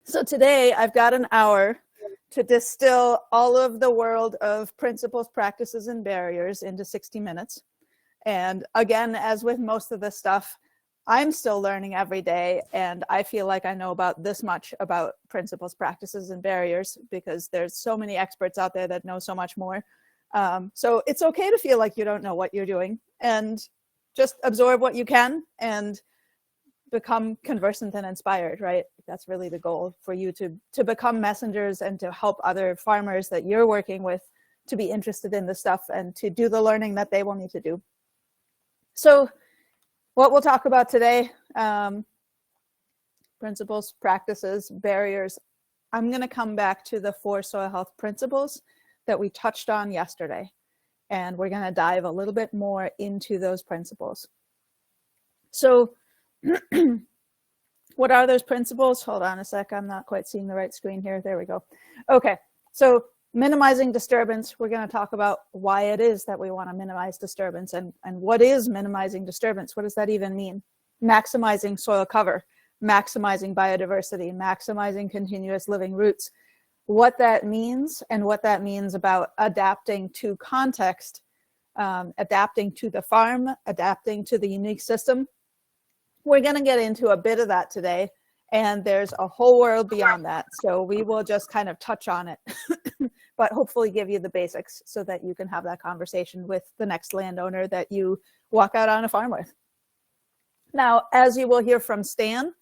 So today I've got an hour to distill all of the world of principles, practices, and barriers into 60 minutes. And again, as with most of this stuff, I'm still learning every day, and I feel like I know about this much about principles, practices, and barriers because there's so many experts out there that know so much more. So it's okay to feel like you don't know what you're doing, and just absorb what you can and become conversant and inspired, right? That's really the goal, for you to become messengers and to help other farmers that you're working with to be interested in this stuff and to do the learning that they will need to do. So what we'll talk about today, principles, practices, barriers. I'm going to come back to the 4 soil health principles that we touched on yesterday. And we're going to dive a little bit more into those principles. So what are those principles? Hold on a sec. I'm not quite seeing the right screen here. There we go. Okay. So minimizing disturbance, we're going to talk about why it is that we want to minimize disturbance and what is minimizing disturbance. What does that even mean? Maximizing soil cover, maximizing biodiversity, maximizing continuous living roots. What that means and what that means about adapting to context, adapting to the farm, adapting to the unique system. We're going to get into a bit of that today, and there's a whole world beyond that. So we will just kind of touch on it, but hopefully give you the basics so that you can have that conversation with the next landowner that you walk out on a farm with. Now, as you will hear from Stan,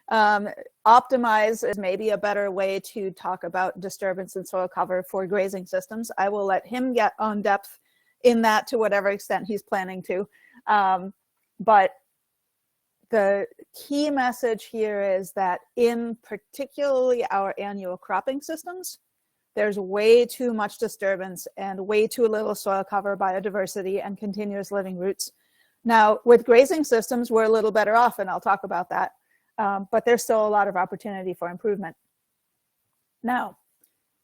optimize is maybe a better way to talk about disturbance and soil cover for grazing systems. I will let him get on depth in that to whatever extent he's planning to. But the key message here is that in particularly our annual cropping systems, there's way too much disturbance and way too little soil cover, biodiversity, and continuous living roots. Now, with grazing systems, we're a little better off, and I'll talk about that. But there's still a lot of opportunity for improvement. Now,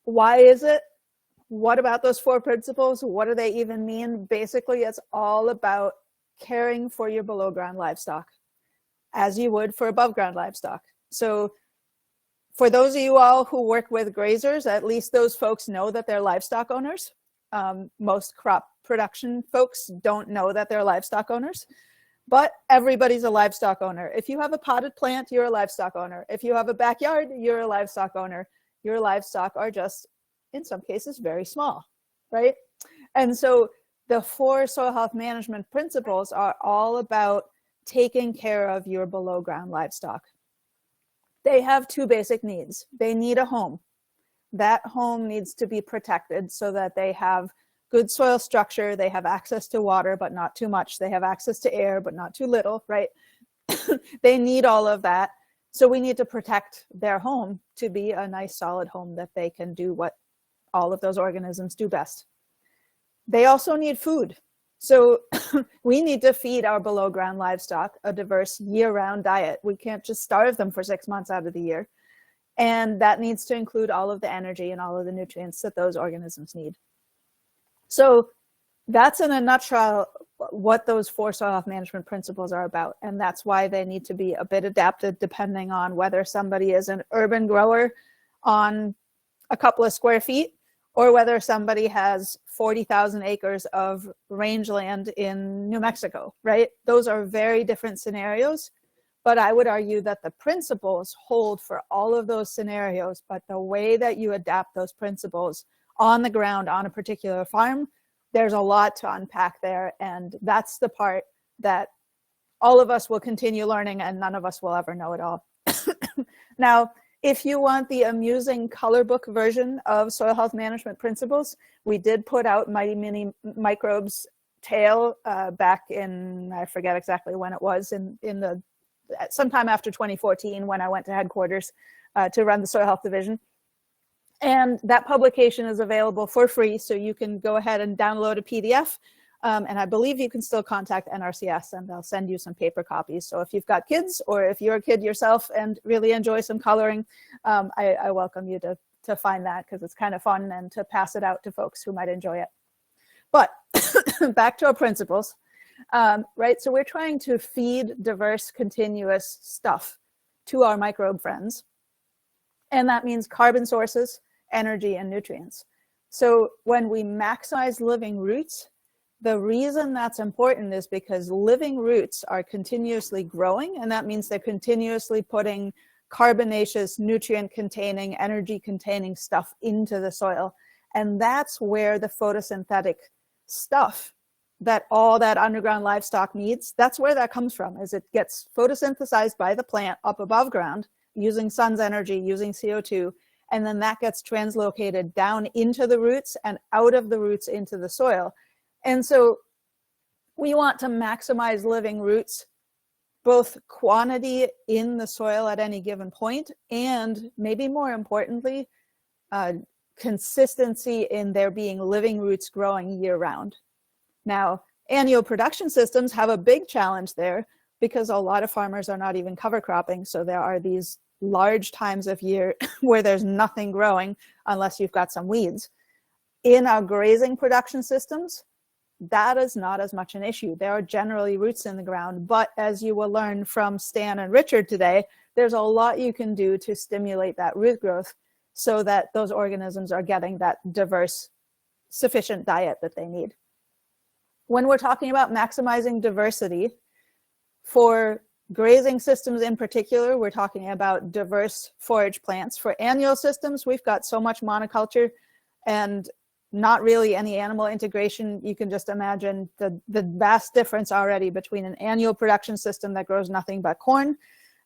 why is it? What about those 4 principles? What do they even mean? Basically, it's all about caring for your below ground livestock, as you would for above ground livestock. So for those of you all who work with grazers, at least those folks know that they're livestock owners. Most crop production folks don't know that they're livestock owners, but everybody's a livestock owner. If you have a potted plant, you're a livestock owner. If you have a backyard, you're a livestock owner. Your livestock are just, in some cases, very small, right? And so the 4 soil health management principles are all about taking care of your below ground livestock. They have 2 basic needs. They need a home. That home needs to be protected so that they have good soil structure. They have access to water, but not too much. They have access to air, but not too little, right? They need all of that. So we need to protect their home to be a nice solid home that they can do what all of those organisms do best. They also need food. So we need to feed our below ground livestock a diverse year-round diet. We can't just starve them for 6 months out of the year. And that needs to include all of the energy and all of the nutrients that those organisms need. So that's in a nutshell what those 4 soil health management principles are about. And that's why they need to be a bit adapted depending on whether somebody is an urban grower on a couple of square feet or whether somebody has 40,000 acres of rangeland in New Mexico, right? Those are very different scenarios, but I would argue that the principles hold for all of those scenarios, but the way that you adapt those principles on the ground on a particular farm, there's a lot to unpack there, and that's the part that all of us will continue learning and none of us will ever know it all. Now, if you want the amusing color book version of soil health management principles, we did put out Mighty Mini Microbes Tale back in, I forget exactly when it was, in the sometime after 2014 when I went to headquarters to run the soil health division. And that publication is available for free, so you can go ahead and download a PDF. And I believe you can still contact NRCS and they'll send you some paper copies. So if you've got kids or if you're a kid yourself and really enjoy some coloring, I welcome you to find that because it's kind of fun and to pass it out to folks who might enjoy it. But back to our principles, right? So we're trying to feed diverse, continuous stuff to our microbe friends. And that means carbon sources, energy, and nutrients. So when we maximize living roots, the reason that's important is because living roots are continuously growing, and that means they're continuously putting carbonaceous, nutrient-containing, energy-containing stuff into the soil. And that's where the photosynthetic stuff that all that underground livestock needs, that's where that comes from, is it gets photosynthesized by the plant up above ground, using sun's energy, using CO2, and then that gets translocated down into the roots and out of the roots into the soil. And so we want to maximize living roots, both quantity in the soil at any given point, and maybe more importantly, consistency in there being living roots growing year round. Now, annual production systems have a big challenge there because a lot of farmers are not even cover cropping. So there are these large times of year where there's nothing growing unless you've got some weeds. In our grazing production systems, that is not as much an issue. There are generally roots in the ground, but as you will learn from Stan and Richard today, there's a lot you can do to stimulate that root growth so that those organisms are getting that diverse, sufficient diet that they need. When we're talking about maximizing diversity, for grazing systems in particular, we're talking about diverse forage plants. For annual systems, we've got so much monoculture and not really any animal integration. You can just imagine the vast difference already between an annual production system that grows nothing but corn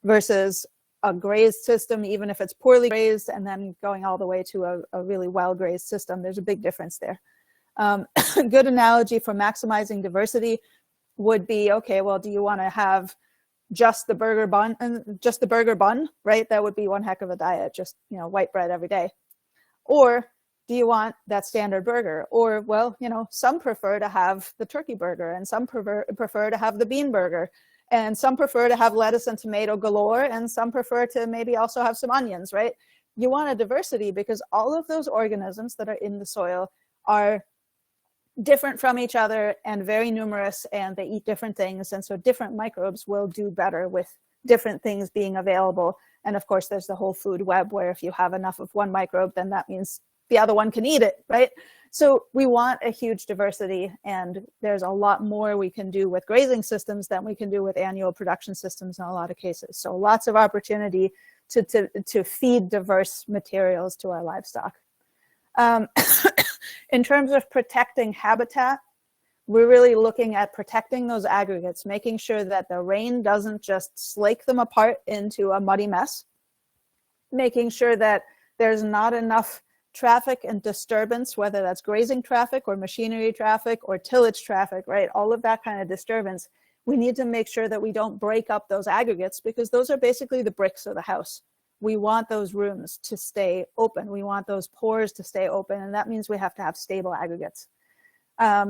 versus a grazed system, even if it's poorly grazed, and then going all the way to a really well-grazed system. There's a big difference there. A good analogy for maximizing diversity would be, okay, well, do you want to have just the burger bun, right? That would be one heck of a diet, just, white bread every day. Or do you want that standard burger? Or, well, some prefer to have the turkey burger, and some prefer to have the bean burger, and some prefer to have lettuce and tomato galore, and some prefer to maybe also have some onions, right? You want a diversity because all of those organisms that are in the soil are different from each other and very numerous, and they eat different things. And so different microbes will do better with different things being available. And of course, there's the whole food web where if you have enough of one microbe, then that means the other one can eat it, right? So we want a huge diversity, and there's a lot more we can do with grazing systems than we can do with annual production systems in a lot of cases. So lots of opportunity to feed diverse materials to our livestock. In terms of protecting habitat, we're really looking at protecting those aggregates, making sure that the rain doesn't just slake them apart into a muddy mess, making sure that there's not enough traffic and disturbance, whether that's grazing traffic or machinery traffic or tillage traffic, right? All of that kind of disturbance. We need to make sure that we don't break up those aggregates because those are basically the bricks of the house. We want those rooms to stay open. We want those pores to stay open, and that means we have to have stable aggregates.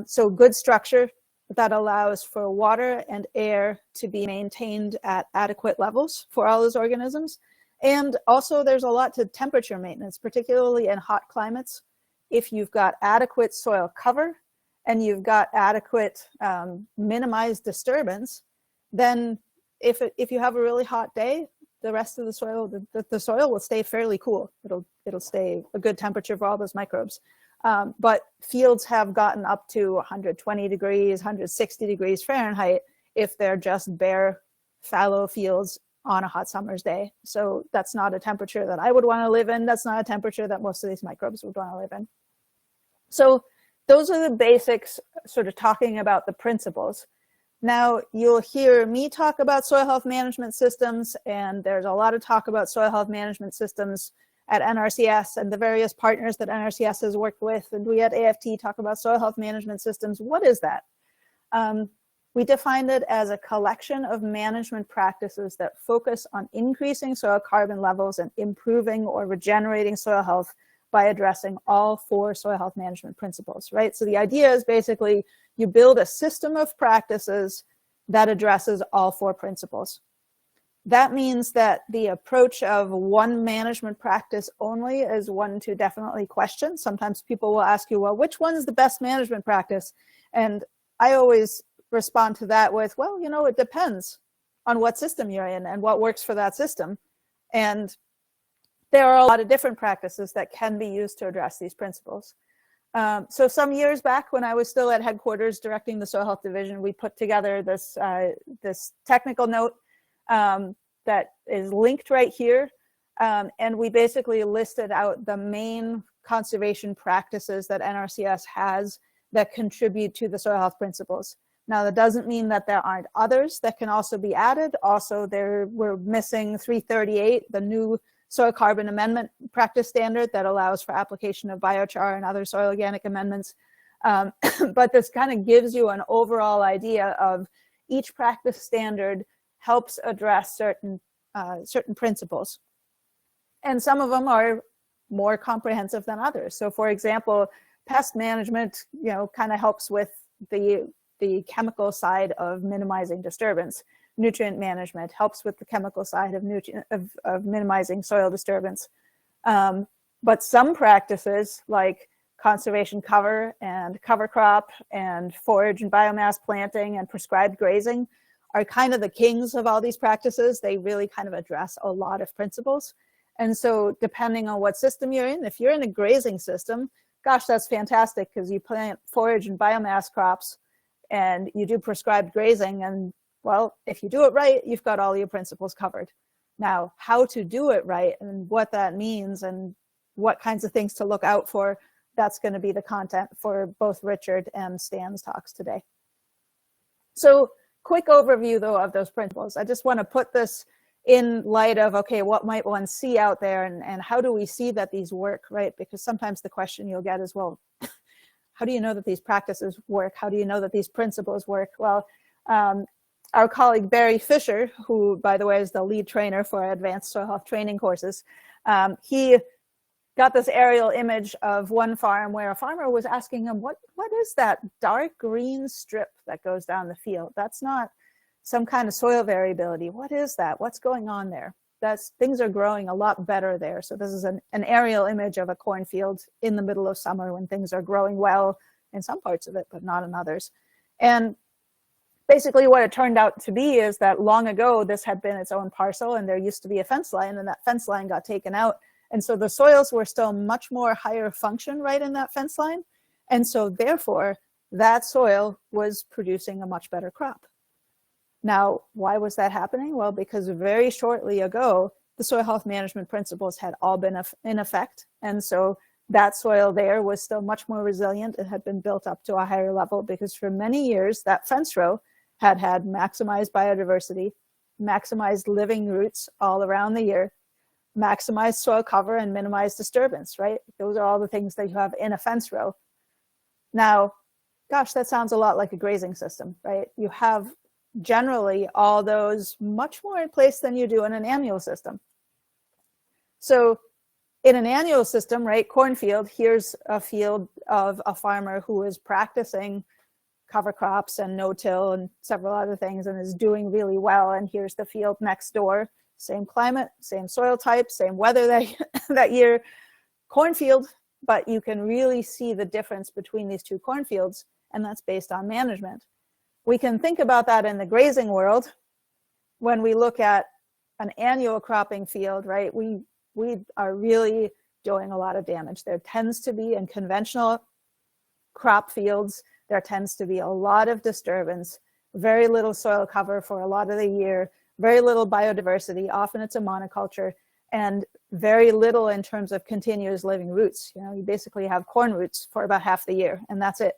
So good structure that allows for water and air to be maintained at adequate levels for all those organisms. And also there's a lot to temperature maintenance, particularly in hot climates. If you've got adequate soil cover and you've got adequate minimized disturbance, then if you have a really hot day, the rest of the soil, the soil will stay fairly cool. It'll stay a good temperature for all those microbes. But fields have gotten up to 120 degrees, 160 degrees Fahrenheit if they're just bare fallow fields on a hot summer's day. So that's not a temperature that I would want to live in. That's not a temperature that most of these microbes would want to live in. So those are the basics, sort of talking about the principles. Now you'll hear me talk about soil health management systems, and there's a lot of talk about soil health management systems at NRCS and the various partners that NRCS has worked with, and we at AFT talk about soil health management systems. What is that? We defined it as a collection of management practices that focus on increasing soil carbon levels and improving or regenerating soil health by addressing all 4 soil health management principles, right? So the idea is basically you build a system of practices that addresses all 4 principles. That means that the approach of one management practice only is one to definitely question. Sometimes people will ask you, well, which one is the best management practice? And I always respond to that with, well, it depends on what system you're in and what works for that system. And there are a lot of different practices that can be used to address these principles. So some years back, when I was still at headquarters directing the Soil Health Division, we put together this, this technical note that is linked right here. And we basically listed out the main conservation practices that NRCS has that contribute to the soil health principles. Now, that doesn't mean that there aren't others that can also be added. Also, we're missing 338, the new soil carbon amendment practice standard that allows for application of biochar and other soil organic amendments. But this kind of gives you an overall idea of each practice standard helps address certain principles. And some of them are more comprehensive than others. So for example, pest management, kind of helps with the chemical side of minimizing disturbance. Nutrient management helps with the chemical side of minimizing soil disturbance. But some practices like conservation cover and cover crop and forage and biomass planting and prescribed grazing are kind of the kings of all these practices. They really kind of address a lot of principles. And so depending on what system you're in, if you're in a grazing system, gosh, that's fantastic because you plant forage and biomass crops and you do prescribed grazing, and well, if you do it right, you've got all your principles covered. Now, how to do it right and what that means and what kinds of things to look out for, that's going to be the content for both Richard and Stan's talks today. So quick overview though of those principles. I just want to put this in light of, okay, what might one see out there and how do we see that these work, right? Because sometimes the question you'll get is, well, how do you know that these practices work? How do you know that these principles work? Well, our colleague Barry Fisher, who by the way is the lead trainer for advanced soil health training courses, he got this aerial image of one farm where a farmer was asking him, what is that dark green strip that goes down the field? That's not some kind of soil variability. What is that? What's going on there? Things are growing a lot better there. So this is an aerial image of a cornfield in the middle of summer when things are growing well in some parts of it, but not in others. And basically what it turned out to be is that long ago, this had been its own parcel and there used to be a fence line, and that fence line got taken out. And so the soils were still much more higher function right in that fence line. And so therefore, that soil was producing a much better crop. Now, why was that happening? Well, because very shortly ago, the soil health management principles had all been in effect. And so that soil there was still much more resilient. It had been built up to a higher level because for many years, that fence row had maximized biodiversity, maximized living roots all around the year, maximized soil cover and minimized disturbance, right? Those are all the things that you have in a fence row. Now, gosh, that sounds a lot like a grazing system, right? You have generally all those much more in place than you do in an annual system. So in an annual system, right, cornfield, here's a field of a farmer who is practicing cover crops and no-till and several other things and is doing really well. And here's the field next door, same climate, same soil type, same weather that year, cornfield, but you can really see the difference between these two cornfields, and that's based on management. We can think about that in the grazing world when we look at an annual cropping field, right? We are really doing a lot of damage. There tends to be in conventional crop fields, there tends to be a lot of disturbance, very little soil cover for a lot of the year, very little biodiversity. Often it's a monoculture, and very little in terms of continuous living roots. You basically have corn roots for about half the year, and that's it.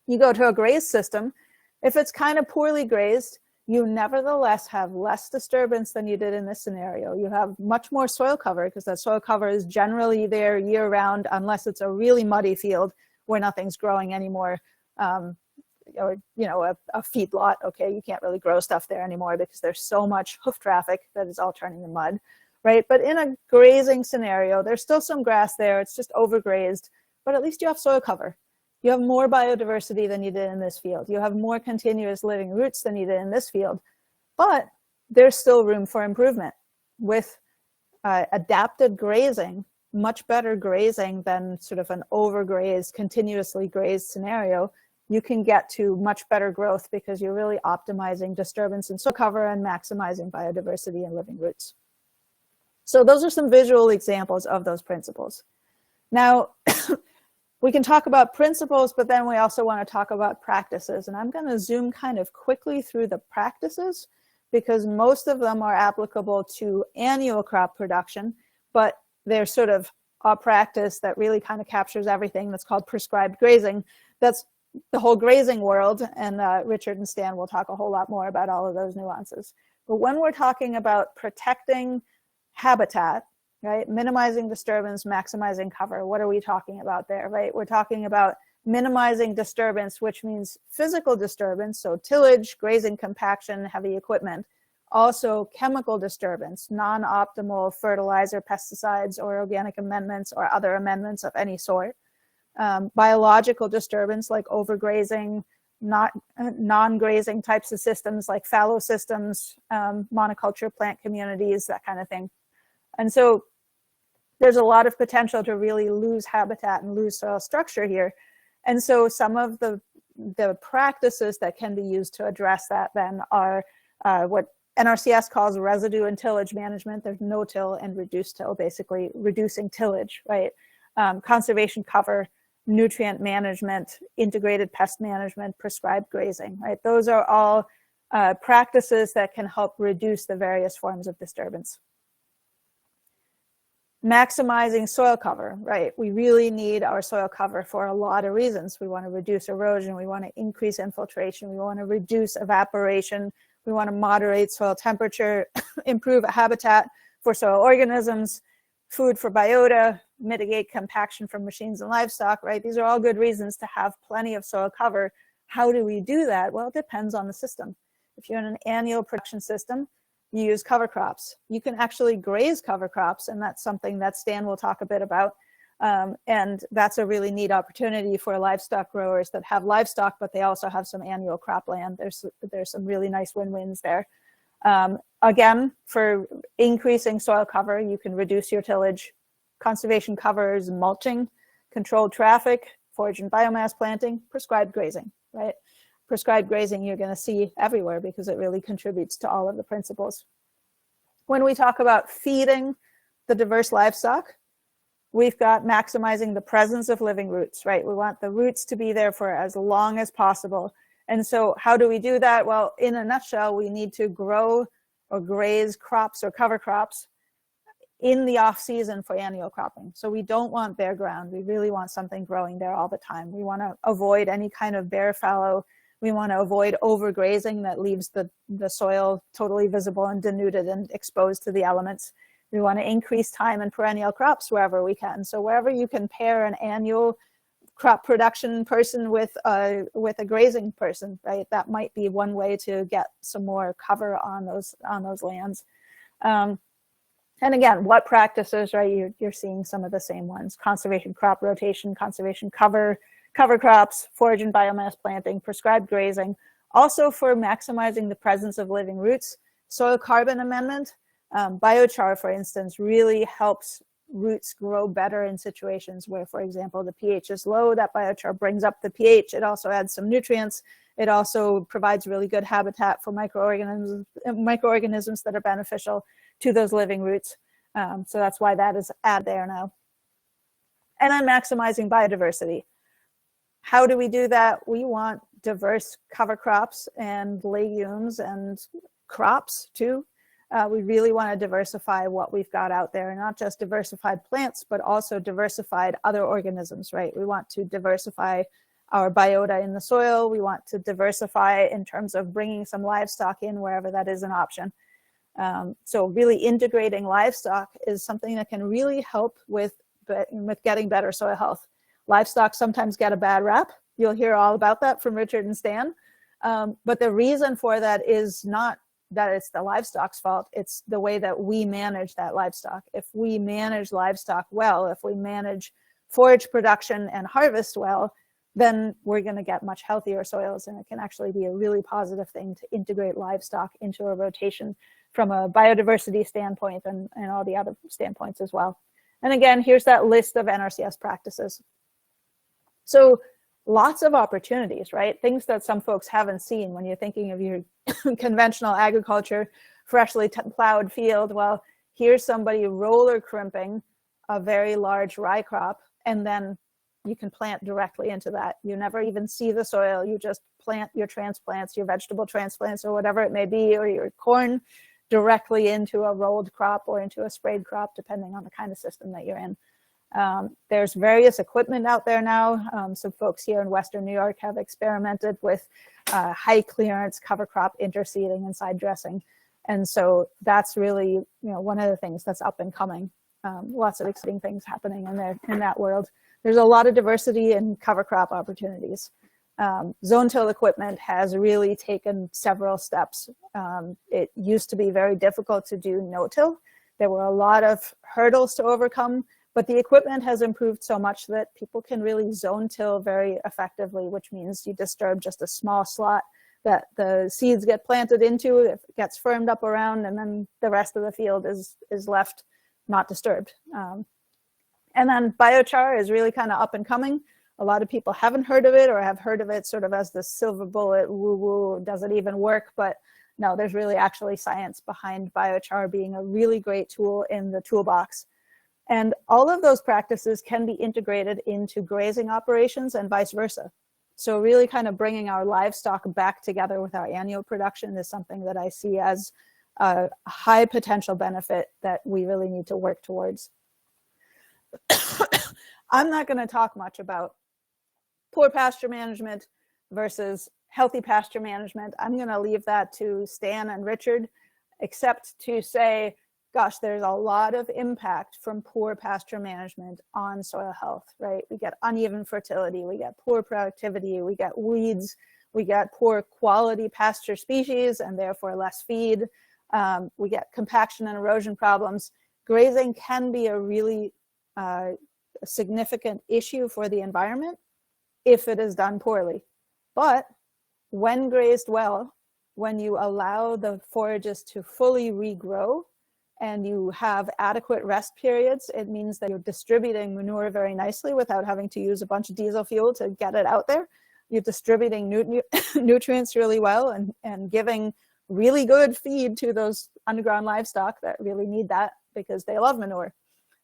You go to a grazed system, if it's kind of poorly grazed, you nevertheless have less disturbance than you did in this scenario. You have much more soil cover because that soil cover is generally there year round, unless it's a really muddy field where nothing's growing anymore. Or, a feedlot, okay, you can't really grow stuff there anymore because there's so much hoof traffic that is all turning to mud, right? But in a grazing scenario, there's still some grass there, it's just overgrazed, but at least you have soil cover. You have more biodiversity than you did in this field. You have more continuous living roots than you did in this field, but there's still room for improvement. With adapted grazing, much better grazing than sort of an overgrazed, continuously grazed scenario, you can get to much better growth because you're really optimizing disturbance and soil cover and maximizing biodiversity and living roots. So those are some visual examples of those principles. Now, we can talk about principles, but then we also want to talk about practices. And I'm going to zoom kind of quickly through the practices because most of them are applicable to annual crop production, but they're sort of a practice that really kind of captures everything that's called prescribed grazing. That's the whole grazing world, and Richard and Stan will talk a whole lot more about all of those nuances. But when we're talking about protecting habitat, right, minimizing disturbance, maximizing cover, what are we talking about there, right? We're talking about minimizing disturbance, which means physical disturbance, so tillage, grazing compaction, heavy equipment. Also chemical disturbance, non-optimal fertilizer, pesticides, or organic amendments or other amendments of any sort. Biological disturbance like overgrazing, non-grazing types of systems like fallow systems, monoculture plant communities, that kind of thing. And so there's a lot of potential to really lose habitat and lose soil structure here. And so some of the practices that can be used to address that then are what NRCS calls residue and tillage management. There's no-till and reduced-till, basically reducing tillage, right? Conservation cover, nutrient management, integrated pest management, prescribed grazing, right? Those are all practices that can help reduce the various forms of disturbance. Maximizing soil cover, right? We really need our soil cover for a lot of reasons. We want to reduce erosion, we want to increase infiltration, we want to reduce evaporation, we want to moderate soil temperature, improve habitat for soil organisms, food for biota, mitigate compaction from machines and livestock, right? These are all good reasons to have plenty of soil cover. How do we do that? Well, it depends on the system. If you're in an annual production system, you use cover crops. You can actually graze cover crops, and that's something that Stan will talk a bit about. And that's a really neat opportunity for livestock growers that have livestock, but they also have some annual cropland. There's some really nice win-wins there. Again, for increasing soil cover, you can reduce your tillage. Conservation covers, mulching, controlled traffic, forage and biomass planting, prescribed grazing, right? Prescribed grazing you're going to see everywhere because it really contributes to all of the principles. When we talk about feeding the diverse livestock, we've got maximizing the presence of living roots, right? We want the roots to be there for as long as possible. And so how do we do that? Well, in a nutshell, we need to grow or graze crops or cover crops in the off season for annual cropping. So we don't want bare ground. We really want something growing there all the time. We want to avoid any kind of bare fallow. We want to avoid overgrazing that leaves the soil totally visible and denuded and exposed to the elements. We want to increase time in perennial crops wherever we can. So wherever you can pair an annual crop production person with a grazing person, right? That might be one way to get some more cover on those lands. And again, what practices, right? You're seeing some of the same ones: conservation crop rotation, conservation cover crops, forage and biomass planting, prescribed grazing. Also for maximizing the presence of living roots, soil carbon amendment, biochar, for instance, really helps roots grow better in situations where, for example, the pH is low. That biochar brings up the pH. It also adds some nutrients. It also provides really good habitat for microorganisms that are beneficial to those living roots. So that's why that is added there now. And then maximizing biodiversity. How do we do that? We want diverse cover crops and legumes and crops too. We really want to diversify what we've got out there, and not just diversified plants, but also diversified other organisms, right? We want to diversify our biota in the soil. We want to diversify in terms of bringing some livestock in wherever that is an option. So really integrating livestock is something that can really help with getting better soil health. Livestock sometimes get a bad rap. You'll hear all about that from Richard and Stan. But the reason for that is not that it's the livestock's fault. It's the way that we manage that livestock. If we manage livestock well, if we manage forage production and harvest well, then we're going to get much healthier soils, and it can actually be a really positive thing to integrate livestock into a rotation from a biodiversity standpoint and all the other standpoints as well. And again, here's that list of NRCS practices. So lots of opportunities, right? Things that some folks haven't seen when you're thinking of your conventional agriculture, freshly plowed field. Well, here's somebody roller crimping a very large rye crop, and then you can plant directly into that. You never even see the soil. You just plant your transplants, your vegetable transplants, or whatever it may be, or your corn directly into a rolled crop or into a sprayed crop, depending on the kind of system that you're in. There's various equipment out there now. Some folks here in Western New York have experimented with high clearance cover crop interseeding and side dressing. And so that's really, one of the things that's up and coming. Lots of exciting things happening in that world. There's a lot of diversity in cover crop opportunities. Zone till equipment has really taken several steps. It used to be very difficult to do no-till. There were a lot of hurdles to overcome, but the equipment has improved so much that people can really zone till very effectively, which means you disturb just a small slot that the seeds get planted into, it gets firmed up around, and then the rest of the field is left not disturbed. And then biochar is really kind of up and coming. A lot of people haven't heard of it, or have heard of it sort of as the silver bullet, woo-woo, does it even work? But no, there's really actually science behind biochar being a really great tool in the toolbox. And all of those practices can be integrated into grazing operations and vice versa. So really kind of bringing our livestock back together with our annual production is something that I see as a high potential benefit that we really need to work towards. I'm not going to talk much about poor pasture management versus healthy pasture management. I'm going to leave that to Stan and Richard, except to say, gosh, there's a lot of impact from poor pasture management on soil health, right? We get uneven fertility, we get poor productivity, we get weeds, we get poor quality pasture species and therefore less feed. We get compaction and erosion problems. Grazing can be a really significant issue for the environment if it is done poorly. But when grazed well, when you allow the forages to fully regrow and you have adequate rest periods, it means that you're distributing manure very nicely without having to use a bunch of diesel fuel to get it out there. You're distributing nutrients really well and giving really good feed to those underground livestock that really need that because they love manure.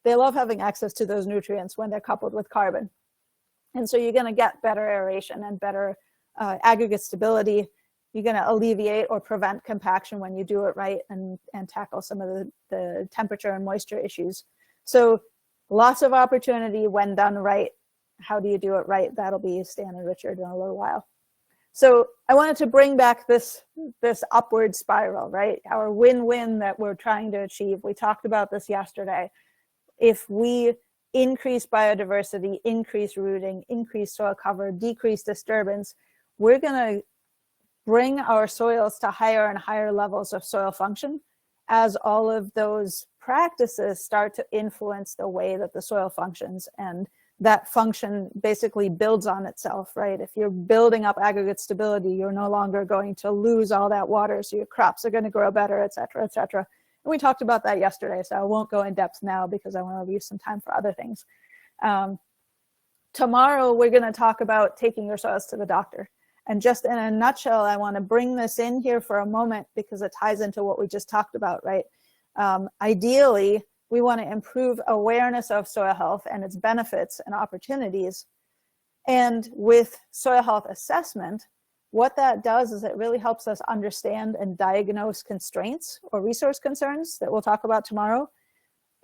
They love having access to those nutrients when they're coupled with carbon. And so you're going to get better aeration and better aggregate stability. You're going to alleviate or prevent compaction when you do it right and tackle some of the temperature and moisture issues. So lots of opportunity when done right. How do you do it right? That'll be Stan and Richard in a little while. So I wanted to bring back this upward spiral, right? Our win-win that we're trying to achieve. We talked about this yesterday. If we increase biodiversity, increase rooting, increase soil cover, decrease disturbance, we're going to bring our soils to higher and higher levels of soil function as all of those practices start to influence the way that the soil functions. And that function basically builds on itself, right? If you're building up aggregate stability, you're no longer going to lose all that water, so your crops are going to grow better, et cetera, et cetera. And we talked about that yesterday, so I won't go in depth now because I want to leave some time for other things. Tomorrow, we're going to talk about taking your soils to the doctor. And just in a nutshell, I want to bring this in here for a moment because it ties into what we just talked about, right? Ideally, we want to improve awareness of soil health and its benefits and opportunities. And with soil health assessment, what that does is it really helps us understand and diagnose constraints or resource concerns that we'll talk about tomorrow.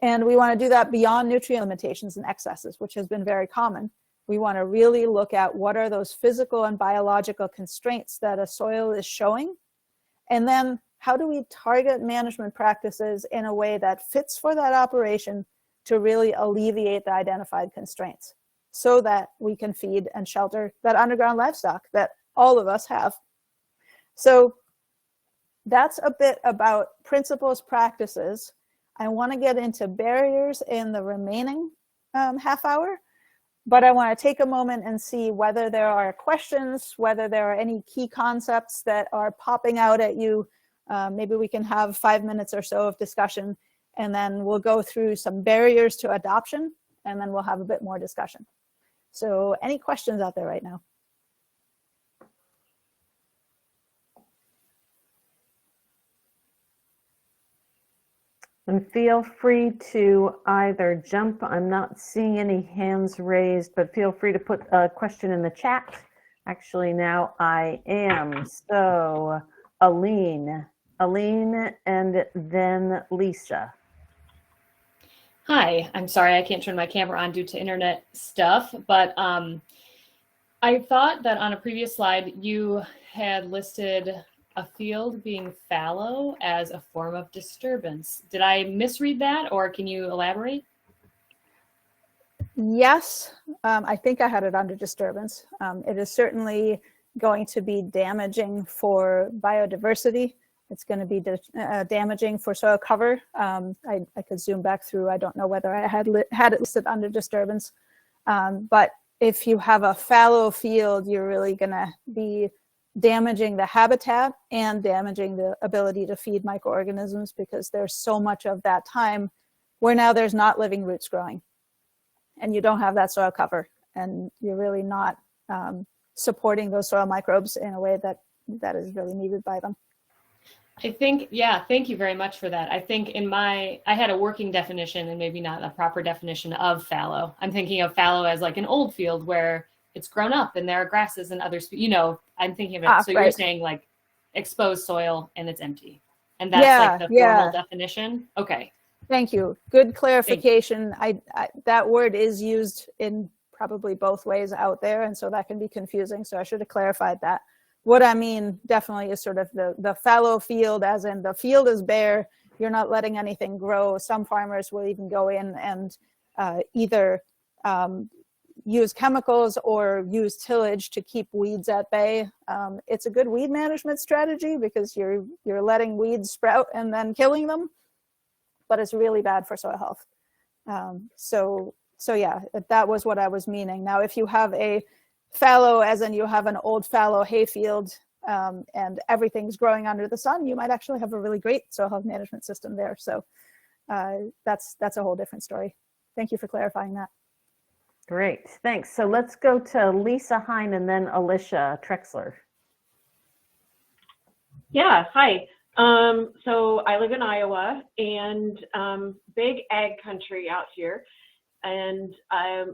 And we want to do that beyond nutrient limitations and excesses, which has been very common. We want to really look at what are those physical and biological constraints that a soil is showing. And then how do we target management practices in a way that fits for that operation to really alleviate the identified constraints so that we can feed and shelter that underground livestock that all of us have. So that's a bit about principles, practices. I want to get into barriers in the remaining half hour, but I want to take a moment and see whether there are questions, whether there are any key concepts that are popping out at you. Maybe we can have 5 minutes or so of discussion, and then we'll go through some barriers to adoption, and then we'll have a bit more discussion. So any questions out there right now? And feel free to either jump, I'm not seeing any hands raised, but feel free to put a question in the chat. Actually, now I am. So, Aline, and then Lisa. Hi, I'm sorry I can't turn my camera on due to internet stuff, but I thought that on a previous slide you had listed a field being fallow as a form of disturbance. Did I misread that, or can you elaborate? Yes, I think I had it under disturbance. It is certainly going to be damaging for biodiversity. It's going to be damaging for soil cover. I could zoom back through. I don't know whether I had it listed under disturbance. But if you have a fallow field, you're really going to be damaging the habitat and damaging the ability to feed microorganisms, because there's so much of that time where now there's not living roots growing and you don't have that soil cover, and you're really not supporting those soil microbes in a way that is really needed by them. I think, yeah, thank you very much for that. I think I had a working definition and maybe not a proper definition of fallow. I'm thinking of fallow as like an old field where it's grown up and there are grasses and other, I'm thinking of it. So right. You're saying like exposed soil and it's empty. And that's like the formal definition? Okay. Thank you. Good clarification. That word is used in probably both ways out there, and so that can be confusing. So I should have clarified that. What I mean definitely is sort of the fallow field, as in the field is bare, you're not letting anything grow. Some farmers will even go in and either use chemicals or use tillage to keep weeds at bay. It's a good weed management strategy because you're letting weeds sprout and then killing them, but it's really bad for soil health. So yeah, that was what I was meaning. Now, if you have a fallow, as in you have an old fallow hayfield and everything's growing under the sun, you might actually have a really great soil health management system there. So that's a whole different story. Thank you for clarifying that. Great, thanks. So let's go to Lisa Hine and then Alicia Trexler. Yeah, hi. So I live in Iowa, and big ag country out here. And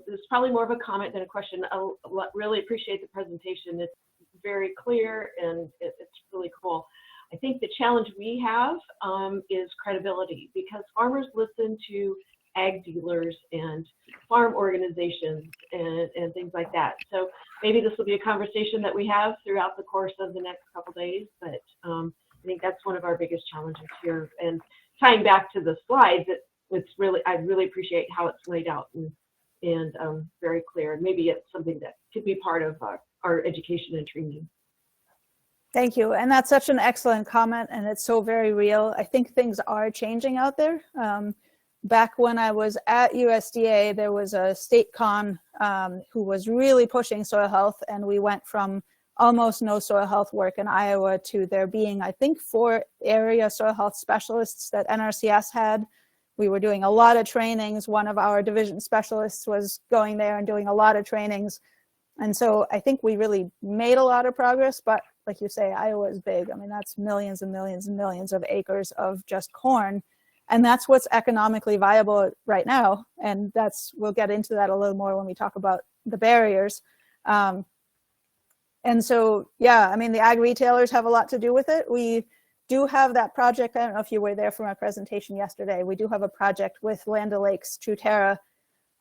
this is probably more of a comment than a question. I really appreciate the presentation. It's very clear and it's really cool. I think the challenge we have is credibility, because farmers listen to ag dealers and farm organizations and things like that. So maybe this will be a conversation that we have throughout the course of the next couple days, but I think that's one of our biggest challenges here. And tying back to the slides, I really appreciate how it's laid out and very clear. Maybe it's something that could be part of our education and training. Thank you. And that's such an excellent comment, and it's so very real. I think things are changing out there. Back when I was at USDA, there was a state con who was really pushing soil health, and we went from almost no soil health work in Iowa to there being, I think, 4 area soil health specialists that NRCS had. We were doing a lot of trainings. One of our division specialists was going there and doing a lot of trainings. And so I think we really made a lot of progress, but like you say, Iowa is big. I mean, that's millions and millions and millions of acres of just corn. And that's what's economically viable right now. And we'll get into that a little more when we talk about the barriers. And so, yeah, I mean, the ag retailers have a lot to do with it. We do have that project. I don't know if you were there for my presentation yesterday. We do have a project with Land O'Lakes, Truterra,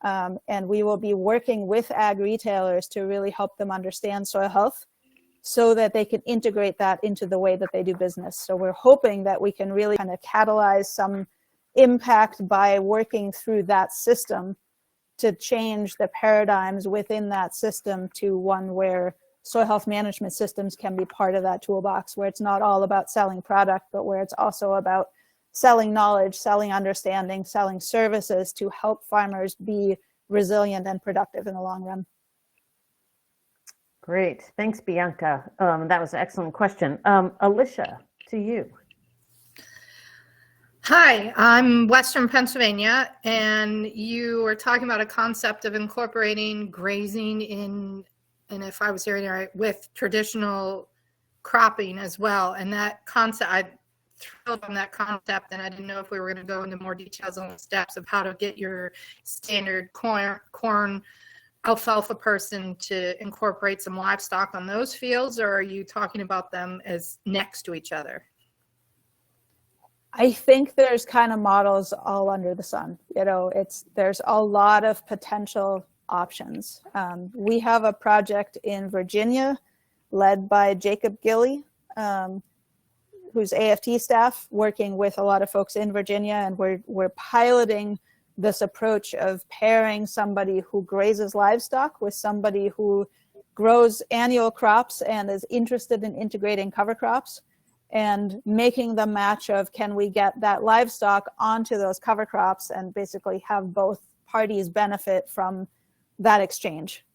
and we will be working with ag retailers to really help them understand soil health so that they can integrate that into the way that they do business. So we're hoping that we can really kind of catalyze some impact by working through that system to change the paradigms within that system to one where soil health management systems can be part of that toolbox, where it's not all about selling product, but where it's also about selling knowledge, selling understanding, selling services to help farmers be resilient and productive in the long run. Great, thanks, Bianca. That was an excellent question. Alicia, to you. Hi, I'm Western Pennsylvania, and you were talking about a concept of incorporating grazing in, and if I was hearing it right, with traditional cropping as well. And that concept, thrilled on that concept, and I didn't know if we were going to go into more details on the steps of how to get your standard corn alfalfa person to incorporate some livestock on those fields, or are you talking about them as next to each other? I think there's kind of models all under the sun. You know, there's a lot of potential options. We have a project in Virginia led by Jacob Gilley, who's AFT staff, working with a lot of folks in Virginia, and we're piloting this approach of pairing somebody who grazes livestock with somebody who grows annual crops and is interested in integrating cover crops, and making the match of, can we get that livestock onto those cover crops and basically have both parties benefit from that exchange.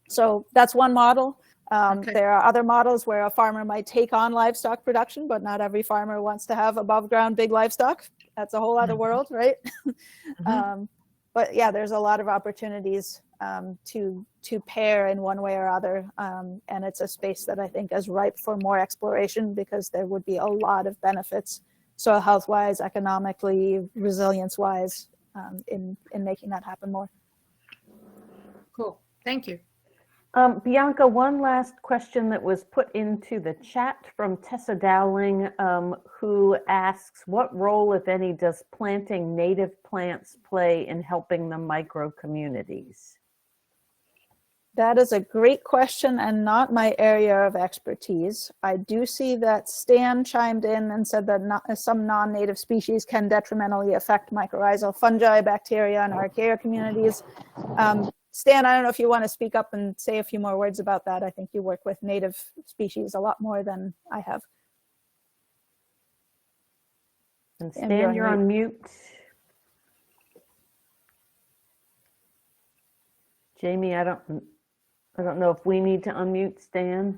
So that's one model. Okay. There are other models where a farmer might take on livestock production, but not every farmer wants to have above ground big livestock. That's a whole other world, right? But yeah, there's a lot of opportunities to pair in one way or other. And it's a space that I think is ripe for more exploration, because there would be a lot of benefits, soil health wise, economically, resilience wise, in making that happen more. Cool. Thank you. Bianca, one last question that was put into the chat from Tessa Dowling, who asks, what role, if any, does planting native plants play in helping the micro communities? That is a great question and not my area of expertise. I do see that Stan chimed in and said that some non-native species can detrimentally affect mycorrhizal fungi, bacteria, and archaea communities. Stan, I don't know if you want to speak up and say a few more words about that. I think you work with native species a lot more than I have. And Stan, you're on mute. Jamie, I don't know if we need to unmute Stan.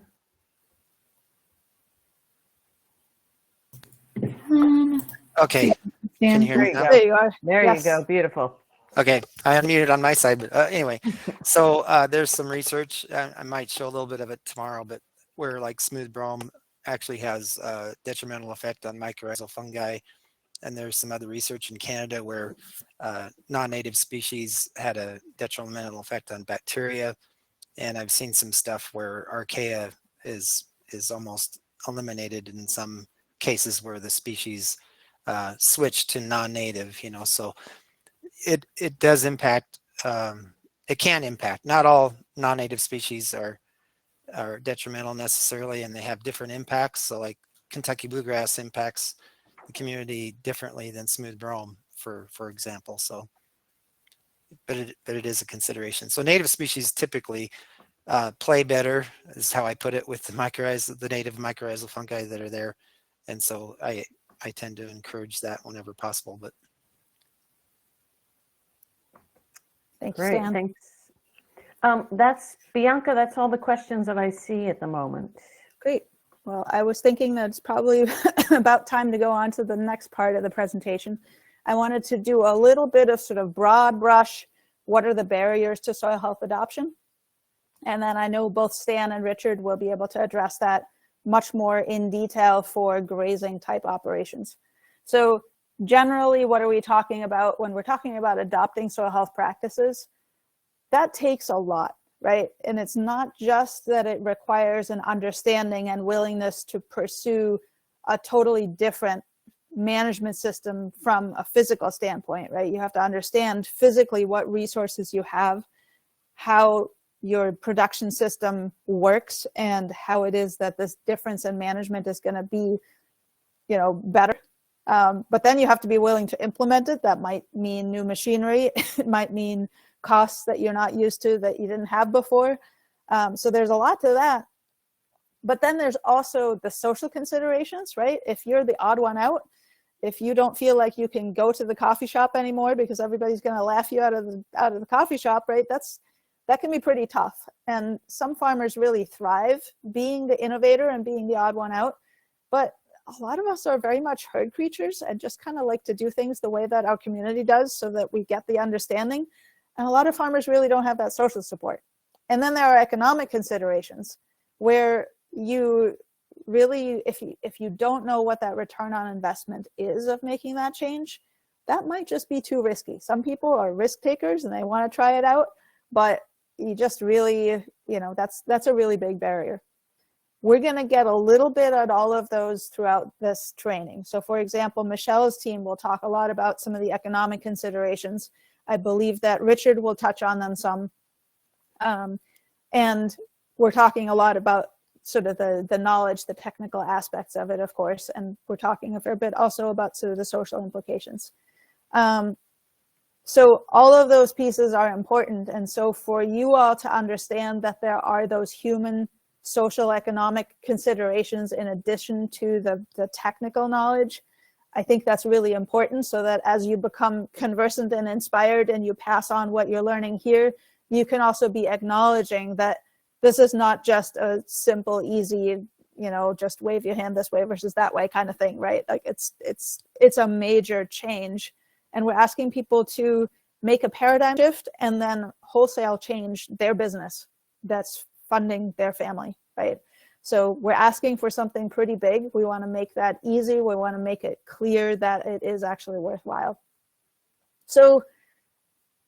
Okay, can you hear me now? There you are. There Yes. you go. Beautiful. Okay, I unmuted on my side, but anyway, so there's some research. I might show a little bit of it tomorrow, but where like smooth brome actually has a detrimental effect on mycorrhizal fungi. And there's some other research in Canada where non-native species had a detrimental effect on bacteria. And I've seen some stuff where archaea is almost eliminated in some cases where the species switch to non-native, you know, so it does impact, it can impact. Not all non-native species are detrimental necessarily, and they have different impacts. So like Kentucky bluegrass impacts the community differently than smooth brome, for example. So, but it is a consideration. So native species typically play better, is how I put it, with the native mycorrhizal fungi that are there. And so I tend to encourage that whenever possible. But Thanks, Great, Stan. thanks. That's Bianca, that's all the questions that I see at the moment. Great. Well, I was thinking that it's probably about time to go on to the next part of the presentation. I wanted to do a little bit of sort of broad brush, what are the barriers to soil health adoption? And then I know both Stan and Richard will be able to address that much more in detail for grazing type operations. So generally, what are we talking about when we're talking about adopting soil health practices? That takes a lot, right? And it's not just that it requires an understanding and willingness to pursue a totally different management system from a physical standpoint, right? You have to understand physically what resources you have, how your production system works, and how it is that this difference in management is going to be, you know, better. But then you have to be willing to implement it. That might mean new machinery. It might mean costs that you're not used to, that you didn't have before. So there's a lot to that. But then there's also the social considerations, right? If you're the odd one out, if you don't feel like you can go to the coffee shop anymore because everybody's going to laugh you out of the coffee shop, right? That can be pretty tough. And some farmers really thrive being the innovator and being the odd one out. But a lot of us are very much herd creatures and just kind of like to do things the way that our community does so that we get the understanding. And a lot of farmers really don't have that social support. And then there are economic considerations where you really, if you don't know what that return on investment is of making that change, that might just be too risky. Some people are risk takers and they want to try it out, but you just really, that's a really big barrier. We're going to get a little bit at all of those throughout this training. So for example, Michelle's team will talk a lot about some of the economic considerations. I believe that Richard will touch on them some. And we're talking a lot about sort of the knowledge, the technical aspects of it, of course, and we're talking a fair bit also about sort of the social implications. So all of those pieces are important. And so for you all to understand that there are those human, social, economic considerations in addition to the technical knowledge, I think that's really important, so that as you become conversant and inspired and you pass on what you're learning here, you can also be acknowledging that this is not just a simple, easy, just wave your hand this way versus that way kind of thing, right? Like it's a major change. And we're asking people to make a paradigm shift and then wholesale change their business that's funding their family, right? So we're asking for something pretty big. We want to make that easy. We want to make it clear that it is actually worthwhile. So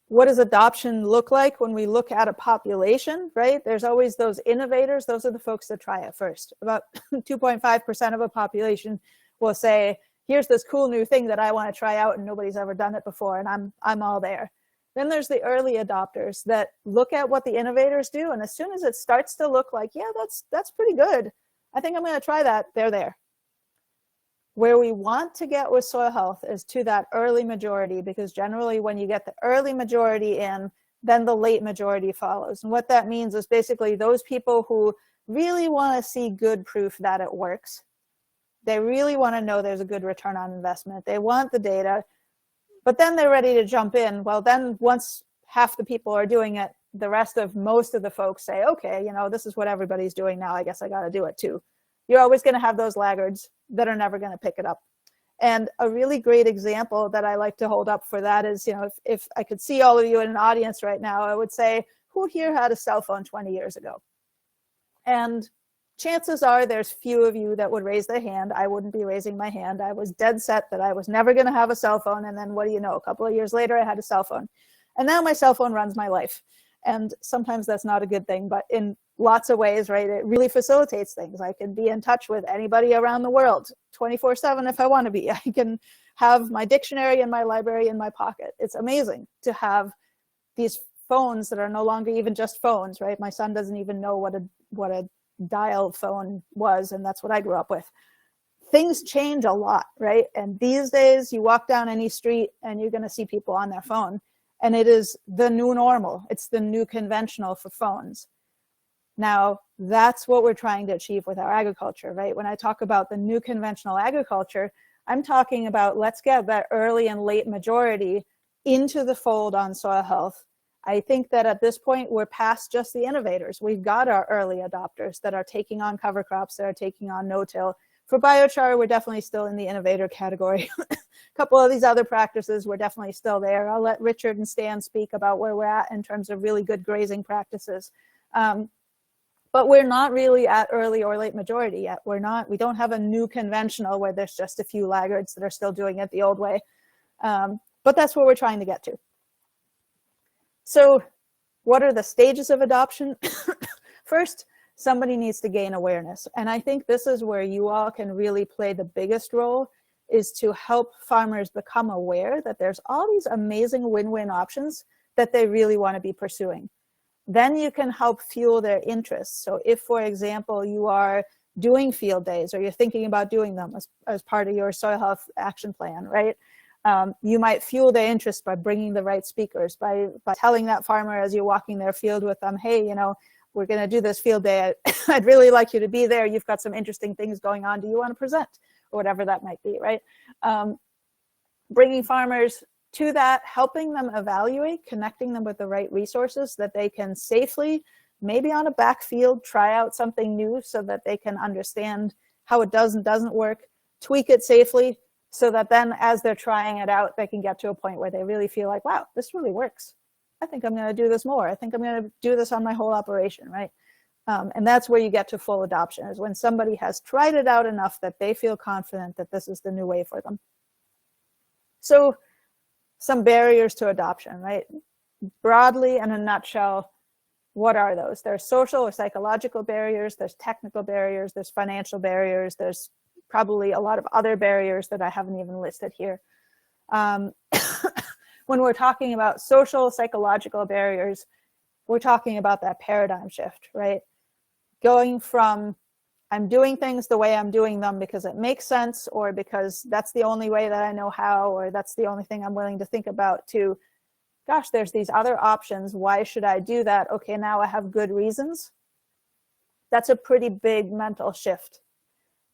what does adoption look like when we look at a population, right? There's always those innovators. Those are the folks that try it first. About 2.5% of a population will say, here's this cool new thing that I want to try out and nobody's ever done it before, and I'm all there. Then there's the early adopters that look at what the innovators do, and as soon as it starts to look like, yeah, that's pretty good, I think I'm going to try that, they're there. Where we want to get with soil health is to that early majority, because generally when you get the early majority in, then the late majority follows. And what that means is basically those people who really want to see good proof that it works. They really want to know there's a good return on investment. They want the data, but then they're ready to jump in. Well, then once half the people are doing it, the rest of most of the folks say, okay, this is what everybody's doing now. I guess I got to do it too. You're always going to have those laggards that are never going to pick it up. And a really great example that I like to hold up for that is, if I could see all of you in an audience right now, I would say, who here had a cell phone 20 years ago? And chances are there's few of you that would raise their hand. I wouldn't be raising my hand. I was dead set that I was never going to have a cell phone. And then what do you know? A couple of years later, I had a cell phone. And now my cell phone runs my life. And sometimes that's not a good thing, but in lots of ways, right, it really facilitates things. I can be in touch with anybody around the world 24/7 if I want to be. I can have my dictionary and my library in my pocket. It's amazing to have these phones that are no longer even just phones, right? My son doesn't even know what a dial phone was, and that's what I grew up with. Things change a lot, right? And these days you walk down any street and you're going to see people on their phone, and it is the new normal. It's the new conventional for phones. Now, that's what we're trying to achieve with our agriculture, right? When I talk about the new conventional agriculture, I'm talking about let's get that early and late majority into the fold on soil health. I think that at this point, we're past just the innovators. We've got our early adopters that are taking on cover crops, that are taking on no-till. For biochar, we're definitely still in the innovator category. A couple of these other practices, we're definitely still there. I'll let Richard and Stan speak about where we're at in terms of really good grazing practices. But we're not really at early or late majority yet. We don't have a new conventional where there's just a few laggards that are still doing it the old way. But that's where we're trying to get to. So what are the stages of adoption? First, somebody needs to gain awareness. And I think this is where you all can really play the biggest role, is to help farmers become aware that there's all these amazing win-win options that they really want to be pursuing. Then you can help fuel their interests. So if, for example, you are doing field days or you're thinking about doing them as part of your soil health action plan, right? You might fuel their interest by bringing the right speakers, by telling that farmer as you're walking their field with them, hey, we're going to do this field day. I'd really like you to be there. You've got some interesting things going on. Do you want to present? Or whatever that might be, right? Bringing farmers to that, helping them evaluate, connecting them with the right resources that they can safely, maybe on a backfield, try out something new so that they can understand how it does and doesn't work, tweak it safely, so that then as they're trying it out, they can get to a point where they really feel like, wow, this really works. I think I'm going to do this more. I think I'm going to do this on my whole operation, right? And that's where you get to full adoption, is when somebody has tried it out enough that they feel confident that this is the new way for them. So some barriers to adoption, right? Broadly, in a nutshell, what are those? There's social or psychological barriers, there's technical barriers, there's financial barriers, there's probably a lot of other barriers that I haven't even listed here. When we're talking about social, psychological barriers, we're talking about that paradigm shift, right? Going from I'm doing things the way I'm doing them because it makes sense, or because that's the only way that I know how, or that's the only thing I'm willing to think about, to, gosh, there's these other options. Why should I do that? Okay, now I have good reasons. That's a pretty big mental shift.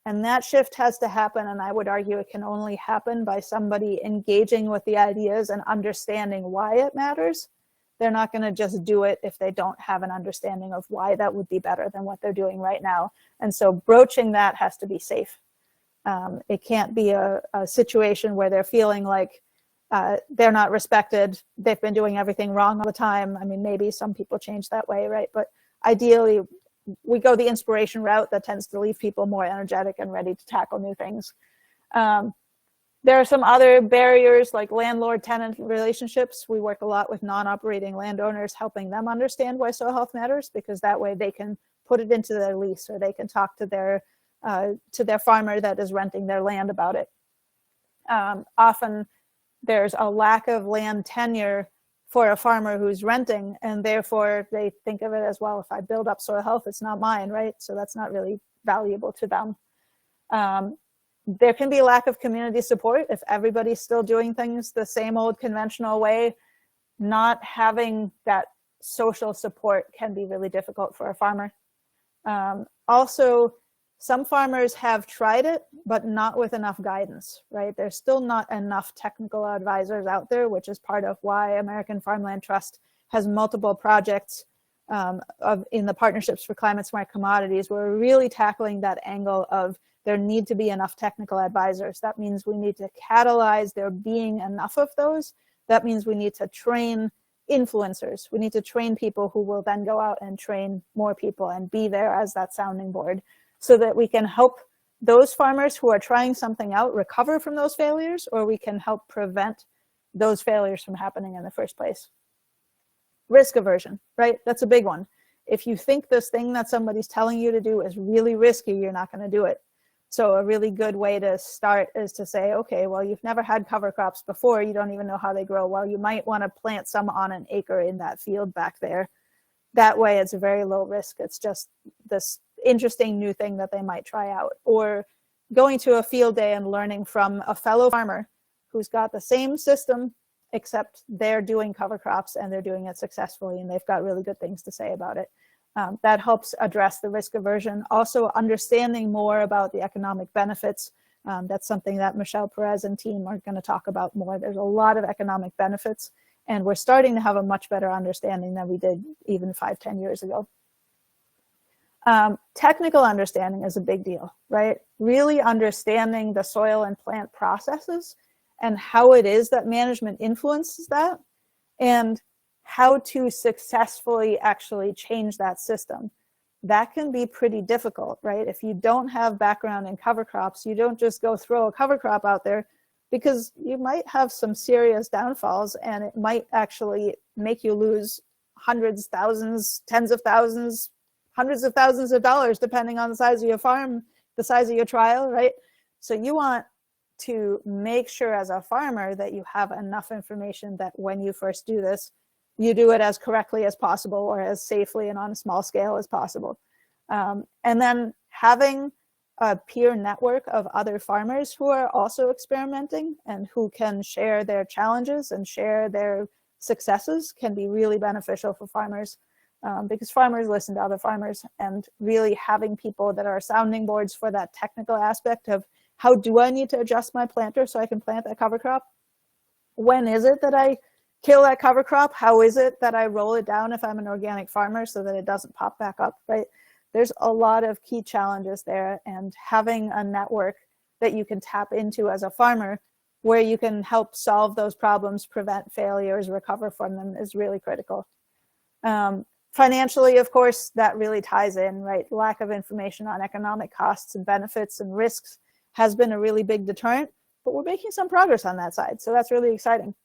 And that shift has to happen, and I would argue it can only happen by somebody engaging with the ideas and understanding why it matters. They're not going to just do it if they don't have an understanding of why that would be better than what they're doing right now. And so broaching that has to be safe. It can't be a situation where they're feeling like they're not respected, they've been doing everything wrong all the time. I mean, maybe some people change that way, right? But ideally, we go the inspiration route that tends to leave people more energetic and ready to tackle new things. There are some other barriers like landlord-tenant relationships. We work a lot with non-operating landowners, helping them understand why soil health matters, because that way they can put it into their lease, or they can talk to their farmer that is renting their land about it. Often there's a lack of land tenure for a farmer who's renting, and therefore they think of it as, well, if I build up soil health, it's not mine, right? So that's not really valuable to them. There can be a lack of community support if everybody's still doing things the same old conventional way. Not having that social support can be really difficult for a farmer. Also, some farmers have tried it, but not with enough guidance, right? There's still not enough technical advisors out there, which is part of why American Farmland Trust has multiple projects in the Partnerships for Climate Smart Commodities. We're really tackling that angle of there need to be enough technical advisors. That means we need to catalyze there being enough of those. That means we need to train influencers. We need to train people who will then go out and train more people and be there as that sounding board, so that we can help those farmers who are trying something out recover from those failures, or we can help prevent those failures from happening in the first place. Risk aversion, right? That's a big one. If you think this thing that somebody's telling you to do is really risky, you're not going to do it. So a really good way to start is to say, okay, well, you've never had cover crops before. You don't even know how they grow. Well, you might want to plant some on an acre in that field back there. That way it's very low risk. It's just this interesting new thing that they might try out. Or going to a field day and learning from a fellow farmer who's got the same system, except they're doing cover crops and they're doing it successfully, and they've got really good things to say about it. That helps address the risk aversion. Also, understanding more about the economic benefits. That's something that Michelle Perez and team are going to talk about more. There's a lot of economic benefits, and we're starting to have a much better understanding than we did even 5-10 years ago. Technical understanding is a big deal, right? Really understanding the soil and plant processes and how it is that management influences that, and how to successfully actually change that system. That can be pretty difficult, right? If you don't have background in cover crops, you don't just go throw a cover crop out there, because you might have some serious downfalls, and it might actually make you lose hundreds, thousands, tens of thousands, hundreds of thousands of dollars, depending on the size of your farm, the size of your trial, right? So you want to make sure as a farmer that you have enough information that when you first do this, you do it as correctly as possible, or as safely and on a small scale as possible. And then having a peer network of other farmers who are also experimenting and who can share their challenges and share their successes can be really beneficial for farmers, because farmers listen to other farmers, and really having people that are sounding boards for that technical aspect of, how do I need to adjust my planter so I can plant that cover crop? When is it that I kill that cover crop? How is it that I roll it down if I'm an organic farmer so that it doesn't pop back up, right? There's a lot of key challenges there, and having a network that you can tap into as a farmer where you can help solve those problems, prevent failures, recover from them is really critical. Financially, of course, that really ties in, right? Lack of information on economic costs and benefits and risks has been a really big deterrent, but we're making some progress on that side. So that's really exciting.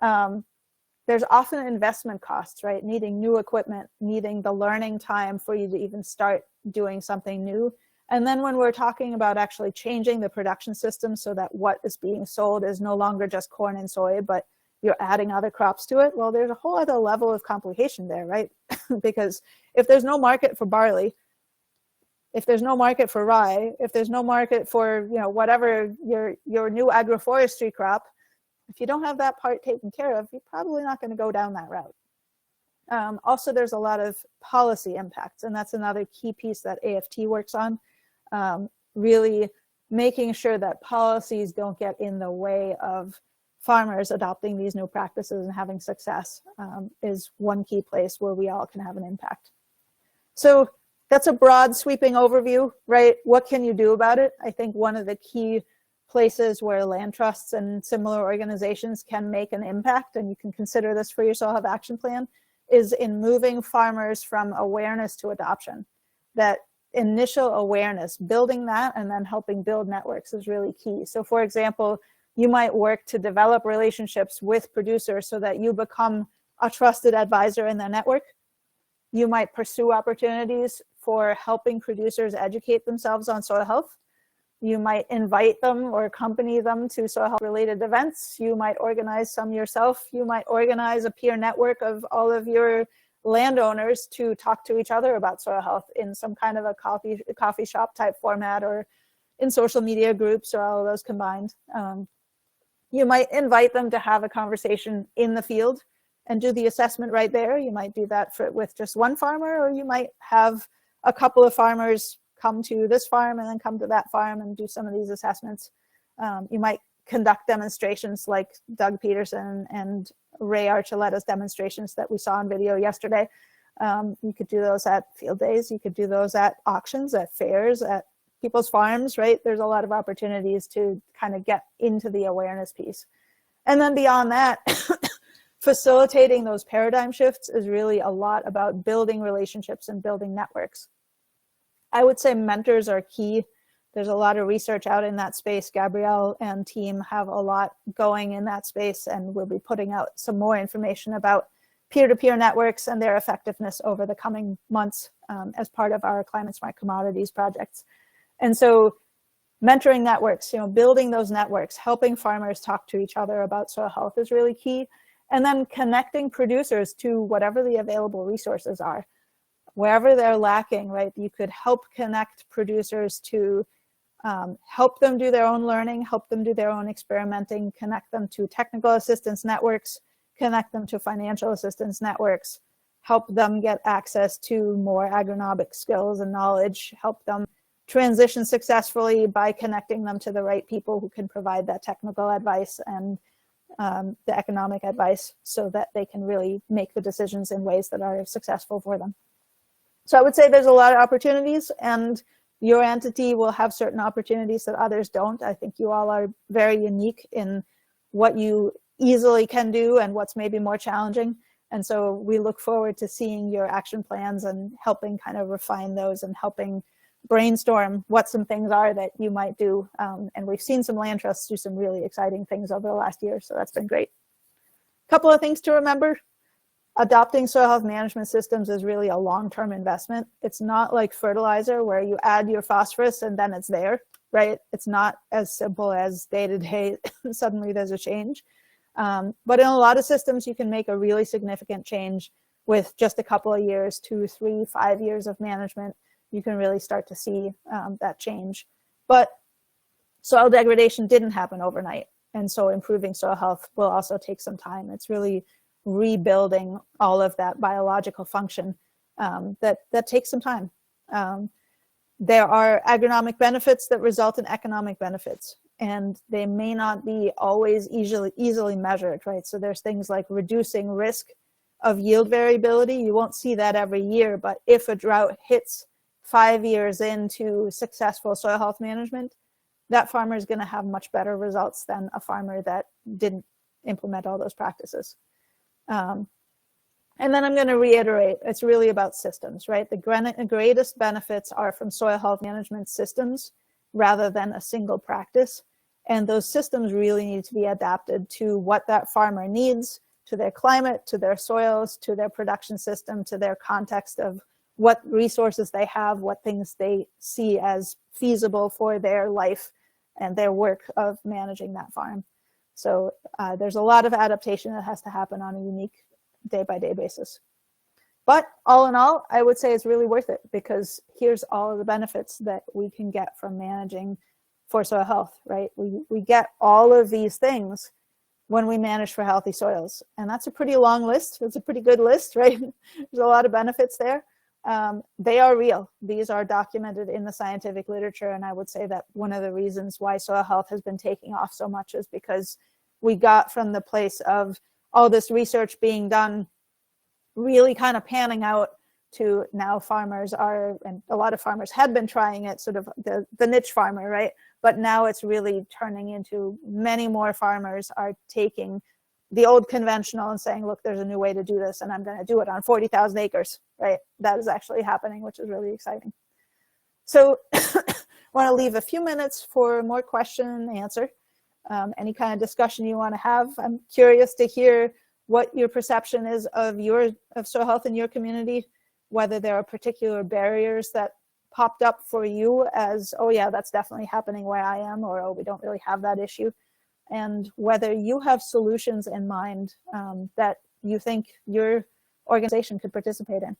There's often investment costs, right? Needing new equipment, needing the learning time for you to even start doing something new. And then when we're talking about actually changing the production system so that what is being sold is no longer just corn and soy, but you're adding other crops to it, well, there's a whole other level of complication there, right? Because if there's no market for barley, if there's no market for rye, if there's no market for, you know, whatever your new agroforestry crop, if you don't have that part taken care of, you're probably not going to go down that route. Also, there's a lot of policy impacts, and that's another key piece that AFT works on. Really making sure that policies don't get in the way of farmers adopting these new practices and having success is one key place where we all can have an impact. So that's a broad sweeping overview, right? What can you do about it? I think one of the key places where land trusts and similar organizations can make an impact, and you can consider this for your soil health action plan, is in moving farmers from awareness to adoption. That initial awareness, building that and then helping build networks is really key. So for example, you might work to develop relationships with producers so that you become a trusted advisor in their network. You might pursue opportunities for helping producers educate themselves on soil health. You might invite them or accompany them to soil health related events. You might organize some yourself. You might organize a peer network of all of your landowners to talk to each other about soil health in some kind of a coffee shop type format, or in social media groups, or all of those combined. You might invite them to have a conversation in the field and do the assessment right there. You might do that with just one farmer, or you might have a couple of farmers come to this farm and then come to that farm and do some of these assessments. You might conduct demonstrations like Doug Peterson and Ray Archuleta's demonstrations that we saw on video yesterday. You could do those at field days. You could do those at auctions, at fairs, at people's farms, right? There's a lot of opportunities to kind of get into the awareness piece. And then beyond that, facilitating those paradigm shifts is really a lot about building relationships and building networks. I would say mentors are key. There's a lot of research out in that space. Gabrielle and team have a lot going in that space, and we'll be putting out some more information about peer-to-peer networks and their effectiveness over the coming months as part of our Climate Smart Commodities projects. And so mentoring networks, you know, building those networks, helping farmers talk to each other about soil health is really key. And then connecting producers to whatever the available resources are. Wherever they're lacking, right, you could help connect producers to help them do their own learning, help them do their own experimenting, connect them to technical assistance networks, connect them to financial assistance networks, help them get access to more agronomic skills and knowledge, help them transition successfully by connecting them to the right people who can provide that technical advice and the economic advice so that they can really make the decisions in ways that are successful for them. So I would say there's a lot of opportunities, and your entity will have certain opportunities that others don't. I think you all are very unique in what you easily can do and what's maybe more challenging. And so we look forward to seeing your action plans and helping kind of refine those and helping brainstorm what some things are that you might do. And we've seen some land trusts do some really exciting things over the last year, so that's been great. A couple of things to remember. Adopting soil health management systems is really a long-term investment. It's not like fertilizer where you add your phosphorus and then it's there, right? It's not as simple as day to day, suddenly there's a change. But in a lot of systems, you can make a really significant change with just a couple of years, 2, 3, 5 years of management. You can really start to see that change. But soil degradation didn't happen overnight. And so improving soil health will also take some time. It's really rebuilding all of that biological function that takes some time. There are agronomic benefits that result in economic benefits, and they may not be always easily measured, right? So there's things like reducing risk of yield variability. You won't see that every year, but if a drought hits 5 years into successful soil health management, that farmer is going to have much better results than a farmer that didn't implement all those practices. And then I'm going to reiterate, it's really about systems, right? The greatest benefits are from soil health management systems rather than a single practice. And those systems really need to be adapted to what that farmer needs, to their climate, to their soils, to their production system, to their context of what resources they have, what things they see as feasible for their life and their work of managing that farm. So there's a lot of adaptation that has to happen on a unique day-by-day basis. But all in all, I would say it's really worth it, because here's all of the benefits that we can get from managing for soil health, right? We get all of these things when we manage for healthy soils. And that's a pretty long list. It's a pretty good list, right? There's a lot of benefits there. They are real. These are documented in the scientific literature. And I would say that one of the reasons why soil health has been taking off so much is because we got from the place of all this research being done, really kind of panning out, to now farmers are, and a lot of farmers had been trying it, sort of the niche farmer, right? But now it's really turning into many more farmers are taking the old conventional and saying, look, there's a new way to do this, and I'm going to do it on 40,000 acres, right? That is actually happening, which is really exciting. So I want to leave a few minutes for more question and answer. Any kind of discussion you want to have. I'm curious to hear what your perception is of soil health in your community, whether there are particular barriers that popped up for you as, oh yeah, that's definitely happening where I am, or oh, we don't really have that issue, and whether you have solutions in mind that you think your organization could participate in.